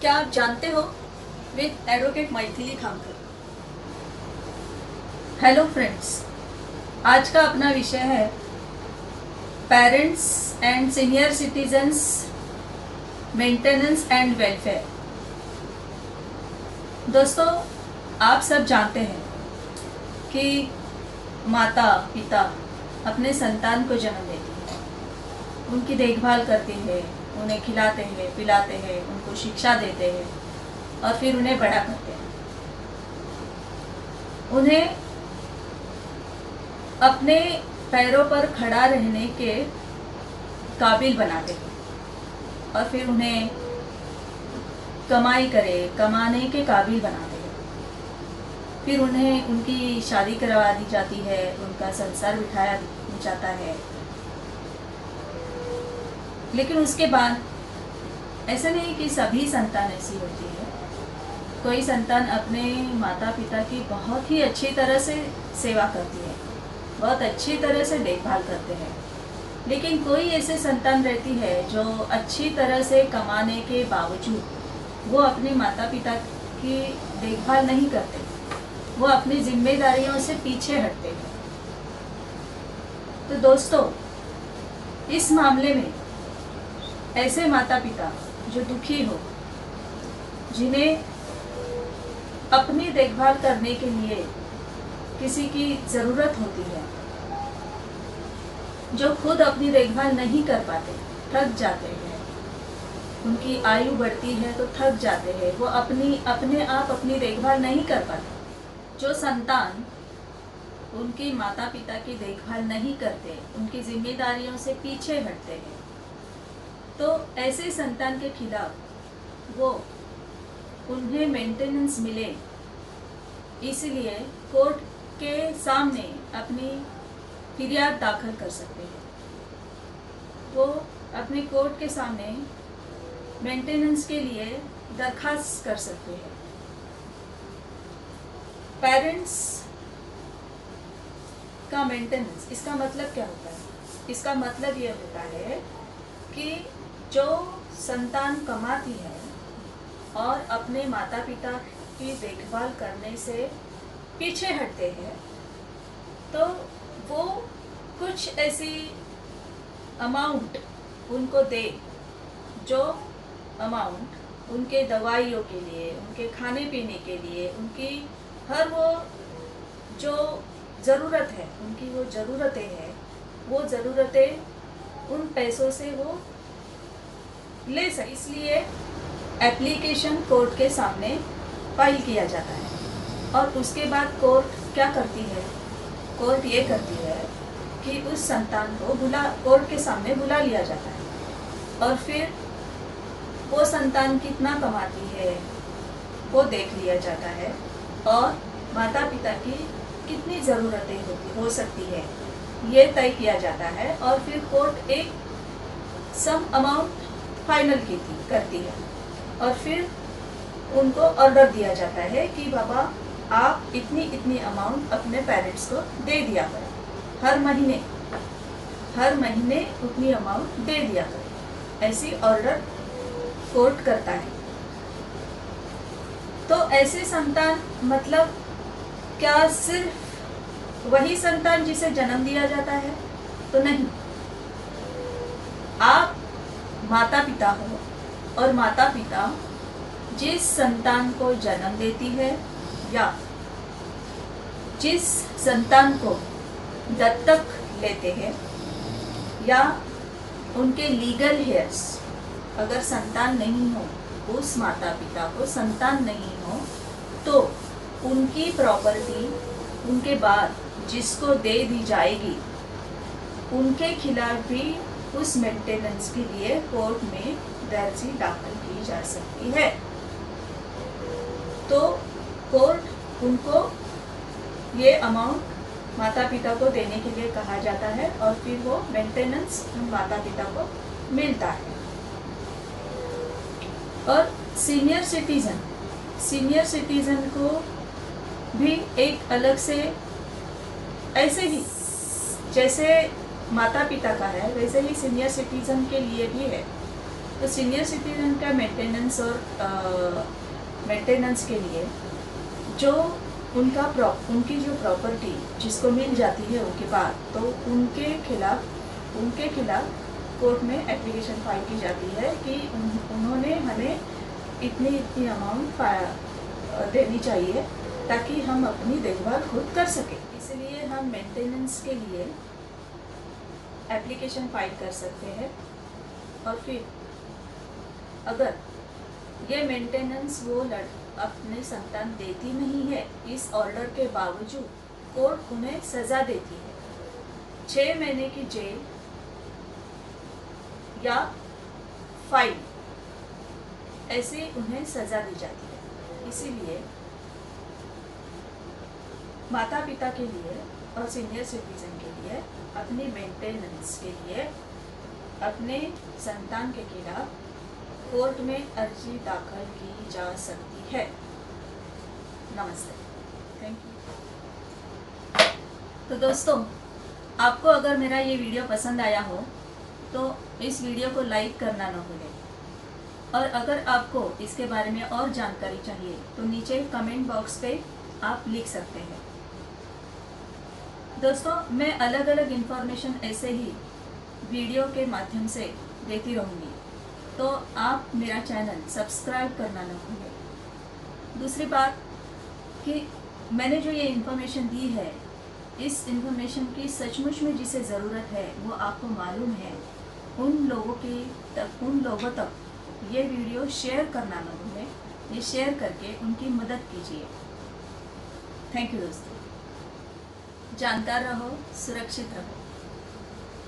क्या आप जानते हो? With advocate Maithili Khamkar. Hello friends, आज का अपना विषय है parents and senior citizens maintenance and welfare. दोस्तों, आप सब जानते हैं कि माता पिता अपने संतान को जन्म देती है, उनकी देखभाल करती है, उन्हें खिलाते हैं, पिलाते हैं, उनको शिक्षा देते हैं और फिर उन्हें बड़ा करते हैं। उन्हें अपने पैरों पर खड़ा रहने के काबिल बनाते हैं और फिर उन्हें कमाने के काबिल बनाते हैं। फिर उन्हें उनकी शादी करवा दी जाती है, उनका संसार बिठाया जाता है। लेकिन उसके बाद ऐसा नहीं कि सभी संतान ऐसी होती है। कोई संतान अपने माता पिता की बहुत ही अच्छी तरह से सेवा करती है, बहुत अच्छी तरह से देखभाल करते हैं। लेकिन कोई ऐसे संतान रहती है जो अच्छी तरह से कमाने के बावजूद वो अपने माता पिता की देखभाल नहीं करते, वो अपनी जिम्मेदारियों से पीछे हटते हैं। तो दोस्तों, इस मामले में ऐसे माता पिता जो दुखी हो, जिन्हें अपनी देखभाल करने के लिए किसी की ज़रूरत होती है, जो खुद अपनी देखभाल नहीं कर पाते, थक जाते हैं, उनकी आयु बढ़ती है तो थक जाते हैं, वो अपने आप अपनी देखभाल नहीं कर पाते। जो संतान उनकी माता पिता की देखभाल नहीं करते, उनकी जिम्मेदारियों से पीछे हटते हैं, तो ऐसे संतान के खिलाफ वो उन्हें मेंटेनेंस मिले, इसलिए कोर्ट के सामने अपनी फिरियाद दाखिल कर सकते हैं। वो अपने कोर्ट के सामने मेंटेनेंस के लिए दरखास्त कर सकते हैं। पेरेंट्स का मेंटेनेंस, इसका मतलब क्या होता है? इसका मतलब ये होता है कि जो संतान कमाती है और अपने माता पिता की देखभाल करने से पीछे हटते हैं, तो वो कुछ ऐसी अमाउंट उनको दे, जो अमाउंट उनके दवाइयों के लिए, उनके खाने पीने के लिए, उनकी हर वो जो ज़रूरत है, उनकी वो ज़रूरतें हैं, वो ज़रूरतें उन पैसों से वो ले सके। इसलिए एप्लीकेशन कोर्ट के सामने फाइल किया जाता है और उसके बाद कोर्ट क्या करती है? कोर्ट ये करती है कि उस संतान को कोर्ट के सामने बुला लिया जाता है और फिर वो संतान कितना कमाती है वो देख लिया जाता है और माता पिता की कितनी ज़रूरतें हो सकती है ये तय किया जाता है और फिर कोर्ट एक सम अमाउंट फाइनल करती है और फिर उनको ऑर्डर दिया जाता है कि बाबा आप इतनी अमाउंट अपने पेरेंट्स को दे दिया करें, हर महीने उतनी अमाउंट दे दिया करें। ऐसी ऑर्डर कोर्ट करता है। तो ऐसे संतान मतलब क्या सिर्फ वही संतान जिसे जन्म दिया जाता है? तो नहीं। आप माता पिता हो और माता पिता जिस संतान को जन्म देती है या जिस संतान को दत्तक लेते हैं या उनके लीगल हेयर्स, अगर संतान नहीं हो, उस माता पिता को संतान नहीं हो, तो उनकी प्रॉपर्टी उनके बाद जिसको दे दी जाएगी, उनके खिलाफ भी उस मेंटेनेंस के लिए कोर्ट में अर्जी दाखिल की जा सकती है। तो कोर्ट उनको ये अमाउंट माता पिता को देने के लिए कहा जाता है और फिर वो मेंटेनेंस उन माता पिता को मिलता है। और सीनियर सिटीजन को भी एक अलग से, ऐसे ही जैसे माता पिता का है वैसे ही सीनियर सिटीजन के लिए भी है। तो सीनियर सिटीजन का मेंटेनेंस और मेंटेनेंस के लिए जो उनकी जो प्रॉपर्टी जिसको मिल जाती है उनके पास, तो उनके खिलाफ कोर्ट में एप्लीकेशन फाइल की जाती है कि उन्होंने हमें इतनी अमाउंट देनी चाहिए ताकि हम अपनी देखभाल खुद कर सकें। इसलिए हम मेंटेनेंस के लिए एप्लीकेशन फाइल कर सकते हैं। और फिर अगर ये मेंटेनेंस वो अपने संतान देती नहीं है, इस ऑर्डर के बावजूद कोर्ट उन्हें सज़ा देती है, 6 महीने की जेल या फाइन, ऐसे उन्हें सज़ा दी जाती है। इसीलिए माता पिता के लिए और सीनियर सिटीजन के लिए अपनी मेंटेनेंस के लिए अपने संतान के खिलाफ कोर्ट में अर्जी दाखिल की जा सकती है। नमस्ते, थैंक यू। तो दोस्तों, आपको अगर मेरा ये वीडियो पसंद आया हो तो इस वीडियो को लाइक करना न भूलें, और अगर आपको इसके बारे में और जानकारी चाहिए तो नीचे कमेंट बॉक्स पे आप लिख सकते हैं। दोस्तों, मैं अलग अलग इन्फॉर्मेशन ऐसे ही वीडियो के माध्यम से देती रहूँगी, तो आप मेरा चैनल सब्सक्राइब करना न भूलें। दूसरी बात कि मैंने जो ये इन्फॉर्मेशन दी है, इस इन्फॉर्मेशन की सचमुच में जिसे ज़रूरत है वो आपको मालूम है, उन लोगों तक ये वीडियो शेयर करना न भूलें। ये शेयर करके उनकी मदद कीजिए। थैंक यू दोस्तों। जानकार रहो, सुरक्षित रहो।